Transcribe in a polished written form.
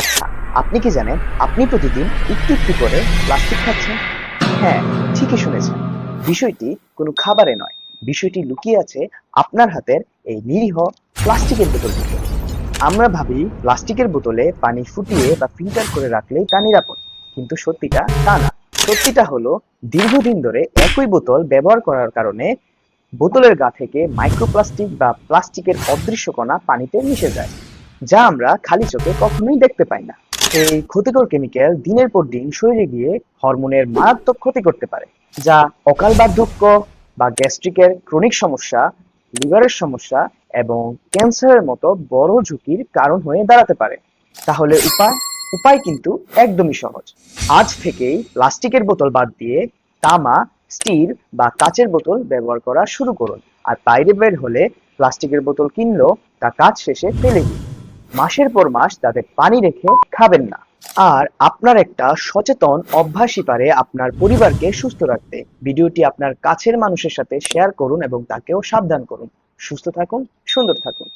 আচ্ছা, আপনি কি জানেন আপনি প্রতিদিন একটু একটু করে প্লাস্টিক খাচ্ছেন? হ্যাঁ, ঠিকই শুনেছেন। বিষয়টি কোনো খাবারে নয়, বিষয়টি লুকিয়ে আছে আপনার হাতের এই নিরীহ প্লাস্টিকের বোতলটিতে। আমরা ভাবি প্লাস্টিকের বোতলে পানি ফুটিয়ে বা ফিল্টার করে রাখলেই তা নিরাপদ, কিন্তু সত্যিটা তা না। সত্যিটা হলো দীর্ঘদিন ধরে একই বোতল ব্যবহার করার কারণে বোতলের গা থেকে মাইক্রোপ্লাস্টিক বা প্লাস্টিকের অদৃশ্য কণা পানিতে মিশে যায়, যা আমরা খালি চোখে কখনোই দেখতে পাই না। এই ক্ষতিকর কেমিক্যাল দিনের পর দিন শরীরে গিয়ে হরমোনের মারাত্মক ক্ষতি করতে পারে, যা অকাল বার্ধক্য বা গ্যাস্ট্রিকের ক্রনিক সমস্যা, লিভারের সমস্যা এবং ক্যান্সারের মতো বড় ঝুঁকির কারণ হয়ে দাঁড়াতে পারে। তাহলে উপায় কিন্তু একদমই সহজ। আজ থেকেই প্লাস্টিকের বোতল বাদ দিয়ে তামা, স্টিল বা কাচের বোতল ব্যবহার করা শুরু করুন। আর বাইরে বের হলে প্লাস্টিকের বোতল কিনলেও তা কাজ শেষে ফেলে দিন। মাসের পর মাস তাতে পানি রেখে খাবেন না। আর আপনার একটা সচেতন অভ্যাসই পারে আপনার পরিবারকে সুস্থ রাখতে। ভিডিওটি আপনার কাছের মানুষের সাথে শেয়ার করুন এবং তাকেও সাবধান করুন। সুস্থ থাকুন, সুন্দর থাকুন।